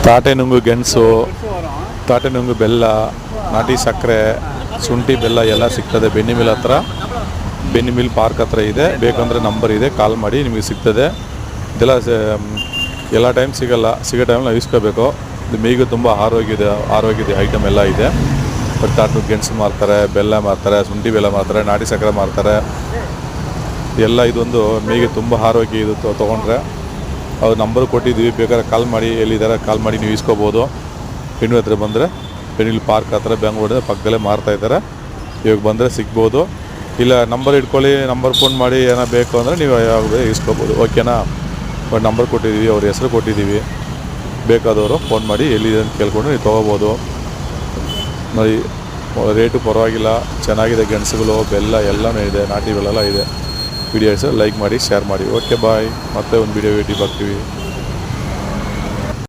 ತಾಟೆ ನುಂಗು ಗೆಣಸು, ತಾಟೆ ನುಂಗು ಬೆಲ್ಲ, ನಾಟಿ ಸಕ್ಕರೆ, ಶುಂಠಿ ಬೆಲ್ಲ ಎಲ್ಲ ಸಿಗ್ತದೆ ಬೆನ್ನಿಮಿಲ್ ಹತ್ರ. ಬೆನ್ನಿಮಿಲ್ ಪಾರ್ಕ್ ಹತ್ರ ಇದೆ. ಬೇಕಂದರೆ ನಂಬರ್ ಇದೆ, ಕಾಲ್ ಮಾಡಿ ನಿಮಗೆ ಸಿಗ್ತದೆ. ಇದೆಲ್ಲ ಎಲ್ಲ ಟೈಮ್ ಸಿಗೋ ಟೈಮಲ್ಲಿ ನಾವು ಇಸ್ಕೋಬೇಕು. ಇದು ಮೇಗೂ ತುಂಬ ಆರೋಗ್ಯದ ಐಟಮ್ ಎಲ್ಲ ಇದೆ. ಬಟ್ ತಾಟು ಗೆಣಸು ಮಾರ್ತಾರೆ, ಬೆಲ್ಲ ಮಾರ್ತಾರೆ, ಶುಂಠಿ ಬೆಲ್ಲ ಮಾರ್ತಾರೆ, ನಾಟಿ ಸಕ್ಕರೆ ಮಾರ್ತಾರೆ. ಎಲ್ಲ ಇದೊಂದು ಮೇಗೆ ತುಂಬ ಆರೋಗ್ಯ. ಇದು ತೊಗೊಂಡ್ರೆ ಅವ್ರು ನಂಬರ್ ಕೊಟ್ಟಿದ್ದೀವಿ, ಬೇಕಾದ್ರೆ ಕಾಲ್ ಮಾಡಿ, ಎಲ್ಲಿದ್ದಾರೆ ಕಾಲ್ ಮಾಡಿ ನೀವು ಇಸ್ಕೋಬೋದು. ಬೆನ್ನಿಮಿಲ್ ಹತ್ರ ಬಂದರೆ ಬೆನ್ನಿಮಿಲ್ ಪಾರ್ಕ್ ಹತ್ರ ಬೆಂಗಳೂರಿನ ಪಕ್ಕದಲ್ಲೇ ಮಾರ್ತಾಯಿದ್ದಾರೆ. ಇವಾಗ ಬಂದರೆ ಸಿಗ್ಬೋದು. ಇಲ್ಲ ನಂಬರ್ ಇಟ್ಕೊಳ್ಳಿ, ನಂಬರ್ ಫೋನ್ ಮಾಡಿ ಏನೋ ಬೇಕು ಅಂದರೆ ನೀವು ಯಾವಾಗ ಇಸ್ಕೋಬೋದು. ಓಕೆನಾ? ಬಟ್ ನಂಬರ್ ಕೊಟ್ಟಿದ್ದೀವಿ, ಅವ್ರ ಹೆಸರು ಕೊಟ್ಟಿದ್ದೀವಿ. ಬೇಕಾದವರು ಫೋನ್ ಮಾಡಿ ಎಲ್ಲಿದೆ ಅಂತ ಕೇಳ್ಕೊಂಡು ನೀವು ತೊಗೋಬೋದು. ನೋಡಿ, ರೇಟು ಪರವಾಗಿಲ್ಲ, ಚೆನ್ನಾಗಿದೆ. ಗೆಣಸುಗಳು, ಬೆಲ್ಲ ಎಲ್ಲನೂ ಇದೆ, ನಾಟಿ ಬೆಲ್ಲ ಇದೆ. ವಿಡಿಯೋಸ್ ಲೈಕ್ ಮಾಡಿ, ಶೇರ್ ಮಾಡಿ. ಓಕೆ, ಬಾಯ್. ಮತ್ತೆ ಒಂದು ವಿಡಿಯೋ ಬರ್ತೀವಿ.